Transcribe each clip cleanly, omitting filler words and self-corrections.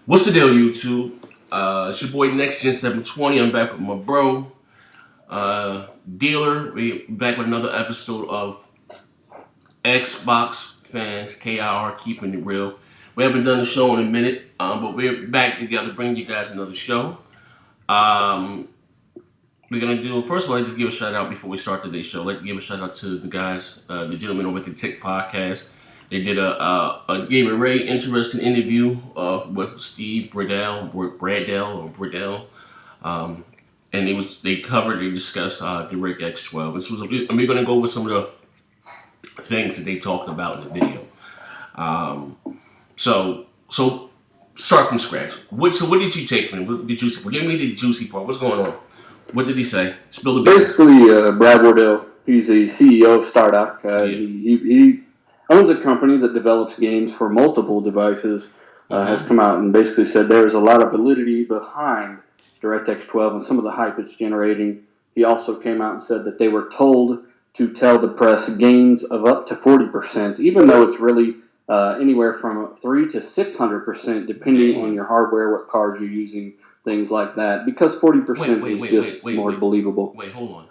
What's the deal, YouTube? It's your boy Next Gen 720. I'm back with my bro, Dealer. We back with another episode of Xbox Fans KIR Keeping It Real. We haven't done the show in a minute, but we're back together bringing you guys another show. Um, we're gonna do first of all. I'd like to give a shout out before we start today's show. I'd like to give a shout out to the guys, the gentlemen over at the Tick Podcast. They did gave a very interesting interview with Steve Bradell, and they discussed DirectX12. And we're gonna go with some of the things that they talked about in the video. Um, so start from scratch. What did you take from him? Give me the juicy part. What's going on? What did he say? Spill the beans. Basically, Brad Wardell, he's the CEO of Stardock. Yeah. He owns a company that develops games for multiple devices, has come out and basically said there's a lot of validity behind DirectX 12 and some of the hype it's generating. He also came out and said that they were told to tell the press gains of up to 40%, even though it's really anywhere from 300 to 600%, depending on your hardware, what cards you're using, things like that, because 40% is just more believable. Wait, hold on.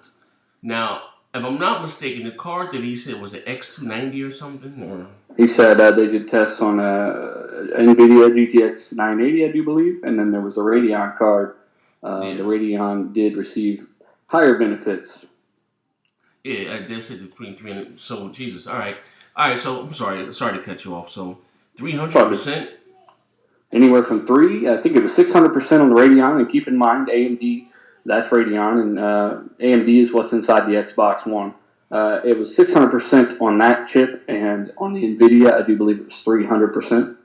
Now, if I'm not mistaken, the card that he said was an X290 or something? Or he said they did tests on NVIDIA GTX 980, I do believe, and then there was a Radeon card. The Radeon did receive higher benefits. Yeah, I did say between 300. So, Jesus, all right. So, I'm sorry to cut you off. So, 300%? Anywhere from I think it was 600% on the Radeon, and keep in mind AMD, that's Radeon, and AMD is what's inside the Xbox One. It was 600% on that chip, and on the NVIDIA, I do believe it was 300%.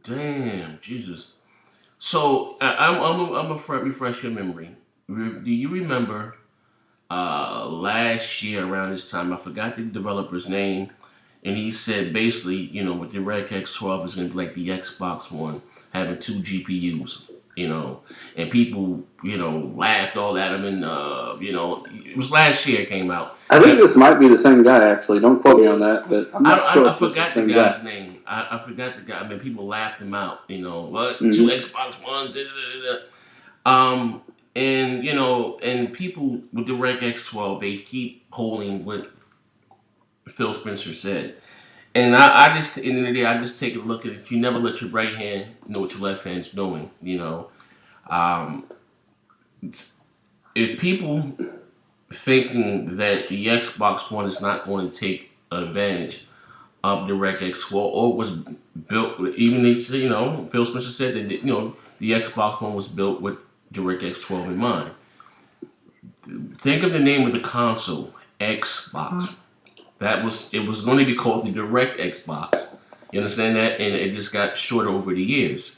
Damn, Jesus. So, I'm going to refresh your memory. Do you remember last year around this time, I forgot the developer's name, and he said basically, with the DirectX 12 is going to be like the Xbox One, having 2 GPUs, and people, laughed all at him, and, it was last year it came out. I think this might be the same guy, actually. Don't quote me on that, but I'm not sure. I forgot the guy's name. I forgot the guy. I mean, people laughed him out, what? 2 Xbox Ones, and people with DirectX 12, they keep holding what Phil Spencer said. And I just, at the end of the day, I just take a look at it. You never let your right hand know what your left hand's doing, If people thinking that the Xbox One is not going to take advantage of DirectX 12, or was built, even Phil Spencer said that, the Xbox One was built with DirectX 12 in mind. Think of the name of the console, Xbox. It was going to be called the Direct Xbox. You understand that? And it just got shorter over the years.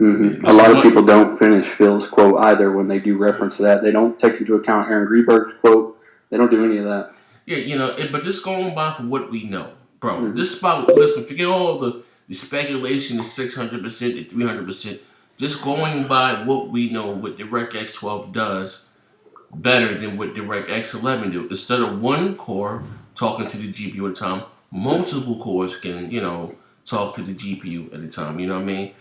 Mm-hmm. A lot of people don't finish Phil's quote either when they do reference to that. They don't take into account Aaron Greenberg's quote. They don't do any of that. Yeah, but just going by for what we know, bro. Mm-hmm. This is about, listen, forget all the speculation, the 600%, the 300%. Just going by what we know, what DirectX 12 does better than what DirectX 11 do. Instead of one core talking to the GPU at a time, multiple cores can, talk to the GPU at a time. You know what I mean?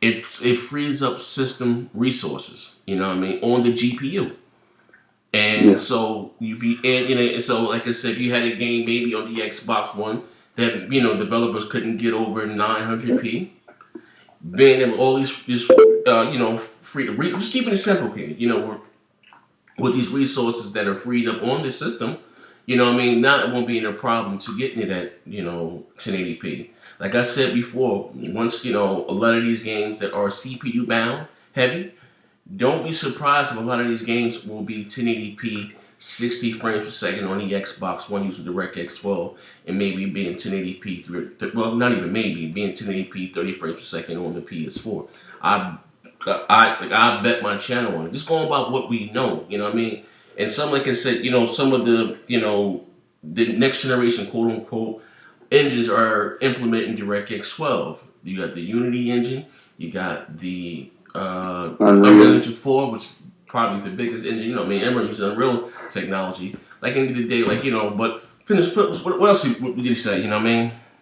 It frees up system resources, on the GPU. And so so like I said, you had a game maybe on the Xbox One that, developers couldn't get over 900p. Then all these free to just keeping it simple here, with these resources that are freed up on the system, now it won't be a problem to getting it at, 1080p. Like I said before, once, a lot of these games that are CPU bound heavy, don't be surprised if a lot of these games will be 1080p, 60 frames per second on the Xbox One using DirectX 12, and maybe being 1080p, well, not even maybe, being 1080p, 30 frames per second on the PS4. I bet my channel on it. Just going about what we know, you know what I mean? And some, like I said, some of the, the next generation, quote unquote, engines are implementing DirectX 12. You got the Unity engine, you got the Unreal Engine 4, which is probably the biggest engine, everyone uses Unreal technology. Like, end of the day, but finish, what else did he say,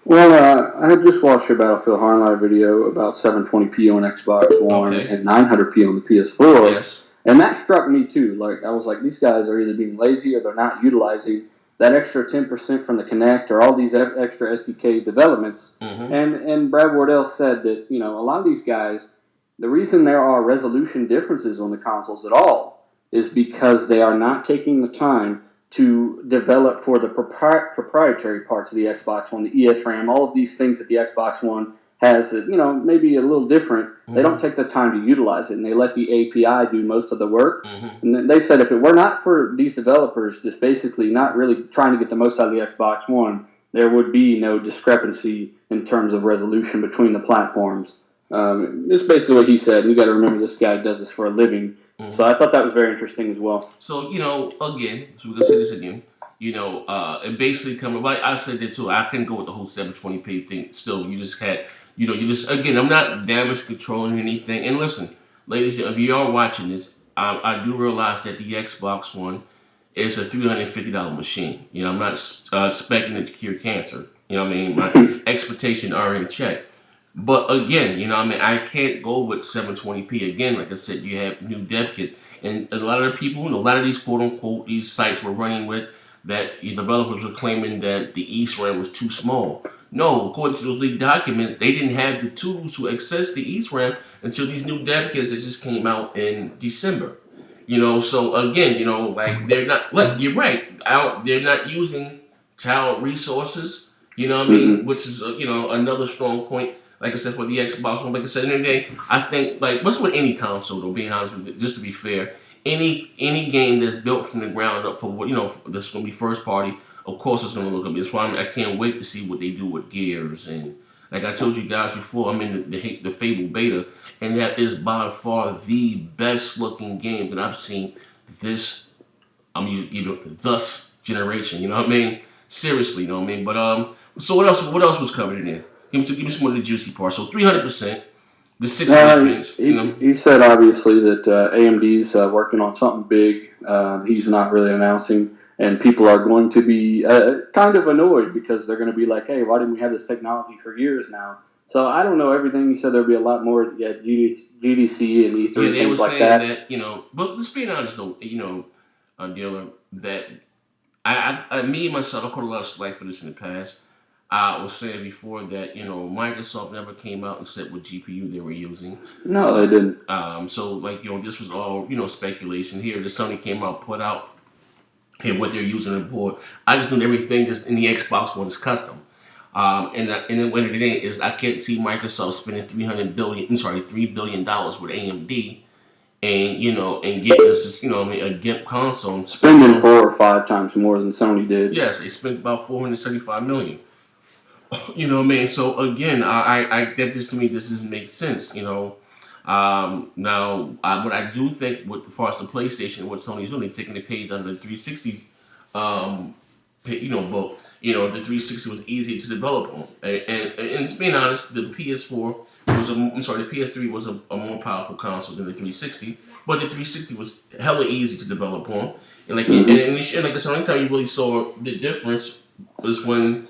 Well, I had just watched your Battlefield Hardline video about 720p on Xbox One Okay. and 900p on the PS4, Yes. and that struck me too. Like I was like, these guys are either being lazy or they're not utilizing that extra 10% from the Kinect or all these extra SDK developments. Mm-hmm. And Brad Wardell said that a lot of these guys, the reason there are resolution differences on the consoles at all is because they are not taking the time to develop for the proprietary parts of the Xbox One, the ESRAM, all of these things that the Xbox One has that, maybe a little different. Mm-hmm. They don't take the time to utilize it, and they let the API do most of the work. Mm-hmm. And they said if it were not for these developers just basically not really trying to get the most out of the Xbox One, there would be no discrepancy in terms of resolution between the platforms. This is basically what he said, and you got to remember this guy does this for a living. Mm-hmm. So I thought that was very interesting as well. So, again, so we're going to say this again. It basically coming, like I said that too, I couldn't go with the whole 720p thing. Still, you just had, again, I'm not damage controlling anything. And listen, ladies, if you are watching this, I do realize that the Xbox One is a $350 machine. I'm not expecting it to cure cancer. I mean? My expectations are in check. But again, I can't go with 720p. Again, like I said, you have new dev kits. And a lot of the people, a lot of these quote unquote, these sites we're running with, that the developers were claiming that the ESRAM was too small. No, according to those leaked documents, they didn't have the tools to access the ESRAM until these new dev kits that just came out in December. So again, like they're not, like you're right, they're not using talent resources, Mm-hmm. which is, another strong point. Like I said, for the Xbox One, like I said, in the day, I think, like, what's with any console, though, being honest with you, just to be fair, any game that's built from the ground up for what, that's going to be first party, of course it's going to look up. That's why I can't wait to see what they do with Gears. And like I told you guys before, I'm in the Fable beta, and that is by far the best looking game that I've seen this, thus generation, you know what I mean? Seriously, you know what I mean? But, so what else was covered in there? Give me some of the juicy parts. So 300%, the 600 pins. He said obviously that AMD's working on something big. He's not really announcing, and people are going to be kind of annoyed because they're going to be like, "Hey, why didn't we have this technology for years now?" So I don't know everything. He said there'll be a lot more at GDC and E3 and They were things like saying that. but let's be honest though, dealer, that me myself, I caught a lot of slack for this in the past. I was saying before that Microsoft never came out and said what GPU they were using. No, they didn't. So like this was all speculation. Here, the Sony came out, put out here what they're using on the board. I just knew everything that's in the Xbox One is custom. And then what it is I can't see Microsoft spending $3 billion with AMD and getting us this, a GIMP console. Spending 4 or 5 times more than Sony did. Yes, they spent about $475 million. You know what I mean? So again, I that just to me this doesn't make sense. Now what I do think with as far as the PlayStation, what Sony's doing, they're taking the page out of the 360, book. The 360 was easy to develop on, and being honest, the PS4 was the PS3 was a more powerful console than the 360, but the 360 was hella easy to develop on, and like Mm-hmm. and like I said, the only time you really saw the difference was when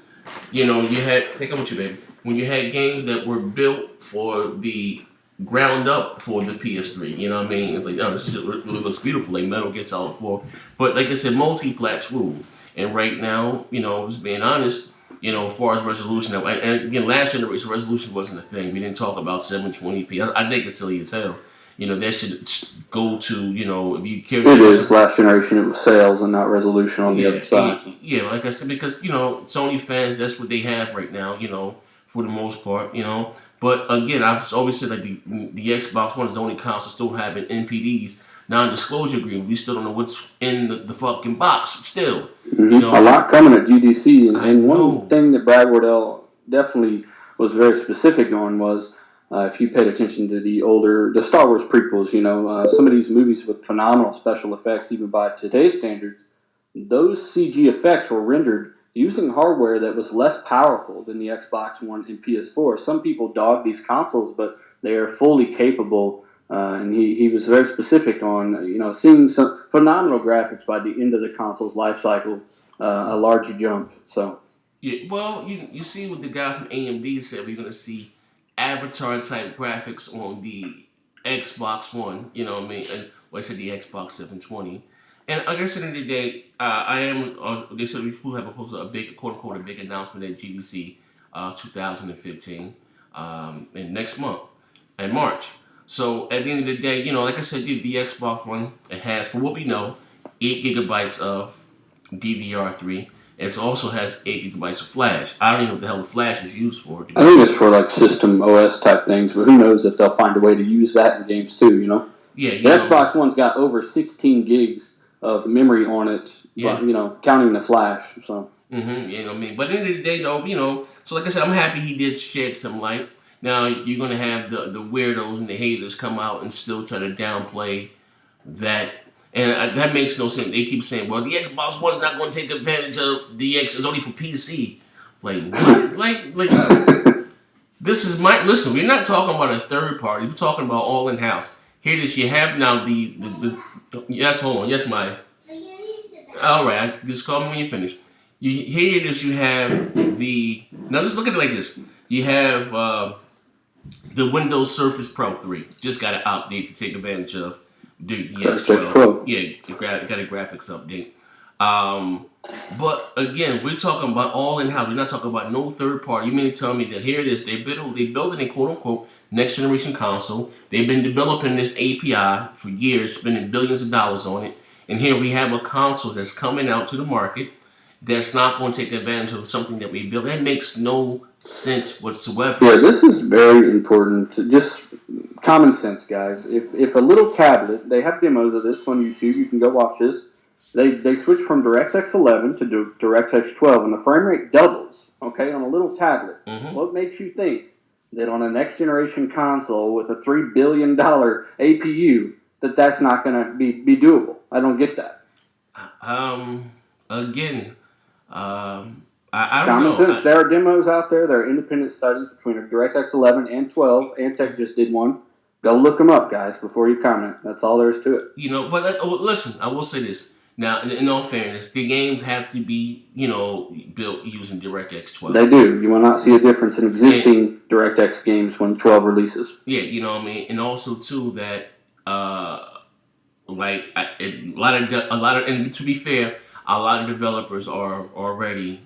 you had take it with you, baby. When you had games that were built for the ground up for the PS3, you know what I mean? It's like, oh, this shit really looks beautiful, like Metal Gear Solid 4. But like I said, multi-plats rule. And right now, just being honest, as far as resolution, and again, last generation resolution wasn't a thing. We didn't talk about 720p. I think it's silly as hell. That should go to, if you care. It is. Last generation, it was sales and not resolution on the other side. Yeah, like I said, because, Sony fans, that's what they have right now, for the most part, But again, I've always said like the Xbox One is the only console still having NPDs, non-disclosure agreement. We still don't know what's in the fucking box still. Mm-hmm. A lot coming at GDC, and one thing that Brad Wardell definitely was very specific on was if you paid attention to the Star Wars prequels, some of these movies with phenomenal special effects, even by today's standards, those CG effects were rendered using hardware that was less powerful than the Xbox One and PS4. Some people dog these consoles, but they are fully capable. And he was very specific on seeing some phenomenal graphics by the end of the console's life cycle, a large jump. So Yeah, well, you see what the guy from AMD said. We're gonna see avatar type graphics on the Xbox One. You know what I mean? And well, I said the Xbox 720. And like I said in the day, I am. They said we will have a big, quote unquote, a big announcement at GDC 2015, in next month, in March. So at the end of the day, like I said, the Xbox One, it has, for what we know, 8 gigabytes of DDR3. It also has 8 gigabytes of flash. I don't even know what the hell the flash is used for. I think it's for like system OS type things, but who knows if they'll find a way to use that in games too, you know? Yeah, The Xbox One's got over 16 gigs of memory on it, yeah. but, counting the flash, so. You know what I mean? But at the end of the day, though, so like I said, I'm happy he did shed some light. Now, you're going to have the weirdos and the haters come out and still try to downplay that. And that makes no sense. They keep saying, well, the Xbox One's not going to take advantage of DX. It's only for PC. Like, what? Like, this is listen, we're not talking about a third party. We're talking about all in-house. Here it is. You have now yes, hold on. Yes, Maya. All right. Just call me when you finish. Here it is. You have now just look at it like this. You have the Windows Surface Pro 3. Just got an update to take advantage of the DX12. Yeah, got a graphics update. But again, we're talking about all in-house. We're not talking about no third party. You mean to tell me that here it is, they built a quote-unquote next-generation console. They've been developing this API for years, spending billions of dollars on it. And here we have a console that's coming out to the market that's not going to take advantage of something that we built. That makes no sense whatsoever. Yeah, this is very important. Just common sense, guys. If a little tablet, they have demos of this on YouTube. You can go watch this. They switch from DirectX 11 to DirectX 12, and the frame rate doubles. Okay, on a little tablet. Mm-hmm. What makes you think that on a next generation console with a $3 billion APU that's not going to be doable? I don't get that. Again. I don't Common know. sense. There are demos out there. There are independent studies between DirectX 11 and 12. Antec just did one. Go look them up, guys, before you comment. That's all there is to it. But listen, I will say this. Now, in all fairness, the games have to be, built using DirectX 12. They do. You will not see a difference in existing DirectX games when 12 releases. Yeah, you know what I mean? And also, too, that, a lot of, and to be fair, a lot of developers are already,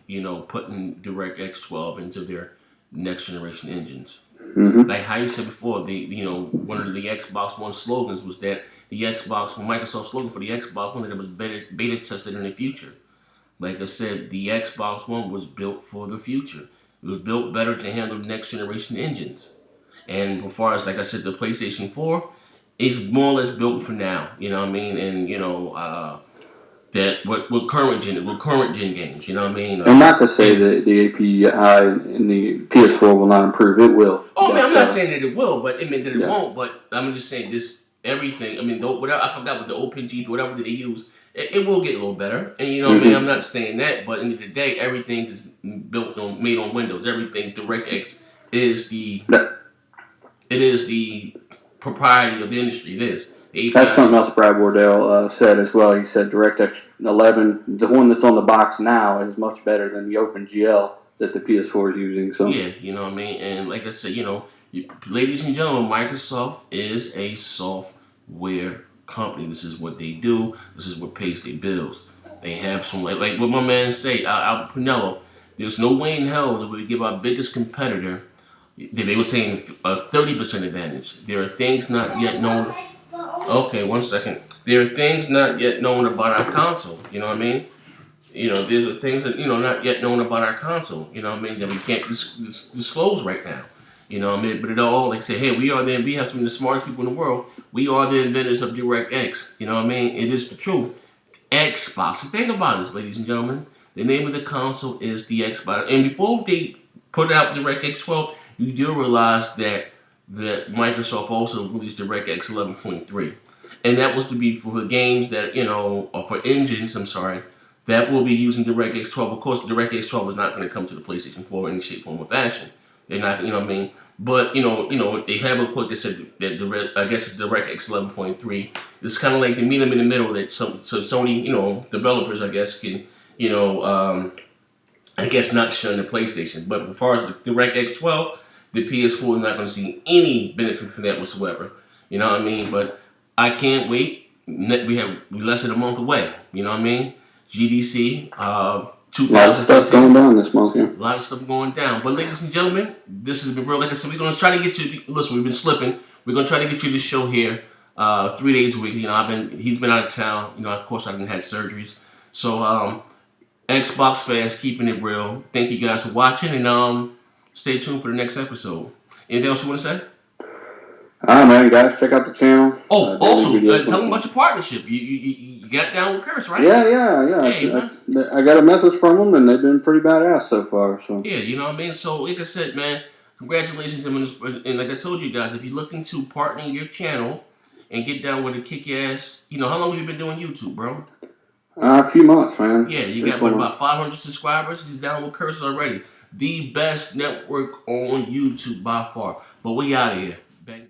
putting DirectX 12 into their next generation engines. Mm-hmm. Like how you said before, one of the Xbox One slogans was that Microsoft slogan for the Xbox One, that it was beta tested in the future. Like I said, the Xbox One was built for the future. It was built better to handle next generation engines. And as far as, like I said, the PlayStation 4, it's more or less built for now. You know what I mean? And that with current gen games, you know what I mean? And not to say that the API in the PS4 will not improve. It will. Oh man, I'm not saying that it will, but it won't. But I'm just saying this everything. I mean, whatever, I forgot what the OpenG, whatever that they use, it will get a little better. And you know what I mean? I'm not saying that, but at the end of the day, everything is made on Windows. Everything DirectX is the propriety of the industry. It is. That's something else Brad Wardell said as well. He said DirectX 11, the one that's on the box now, is much better than the OpenGL that the PS4 is using. So yeah, you know what I mean? And like I said, ladies and gentlemen, Microsoft is a software company. This is what they do. This is what pays their bills. They have some, like what my man say, Albert Pinello, there's no way in hell that we give our biggest competitor, they were saying, a 30% advantage. There are things not yet known. Okay, 1 second. There are things not yet known about our console. You know what I mean? There's things that, not yet known about our console. You know what I mean? That we can't disclose right now. You know what I mean? But it all, like say, hey, we have some of the smartest people in the world. We are the inventors of DirectX. You know what I mean? It is the truth. Xbox. The thing about this, ladies and gentlemen, the name of the console is the Xbox. And before they put out DirectX 12, you do realize that Microsoft also released DirectX 11.3. And that was to be for games that, or for engines, that will be using DirectX 12. Of course, DirectX 12 is not going to come to the PlayStation 4 in any shape, form, or fashion. They're not, you know what I mean? But, they have a quote that said that I guess DirectX 11.3 is kind of like the meet them in the middle that so Sony, developers, I guess, can, I guess not shun the PlayStation. But as far as the DirectX 12, the PS4 is not going to see any benefit from that whatsoever. You know what I mean? But I can't wait. We less than a month away. You know what I mean? GDC, A lot of stuff going down this month, yeah. A lot of stuff going down. But ladies and gentlemen, this has been real. Like I said, we're going to try to get you. Listen, we've been slipping. We're going to try to get you this show here 3 days a week. You know, he's been out of town. You know, of course, I didn't had surgeries. So, Xbox fans, keeping it real. Thank you guys for watching, and stay tuned for the next episode. Anything else you want to say? All right, man, guys, check out the channel. Oh, also, tell them about your partnership. You got down with Curse, right? Yeah. Hey, I got a message from them, and they've been pretty badass so far. So yeah, you know what I mean? So, like I said, man, congratulations. And like I told you guys, if you're looking to partner your channel and get down with a kick-ass, you know, how long have you been doing YouTube, bro? A few months, man. Yeah, you got about 500 subscribers. He's down with Curses already. The best network on YouTube by far. But we out of here. Bang, bang.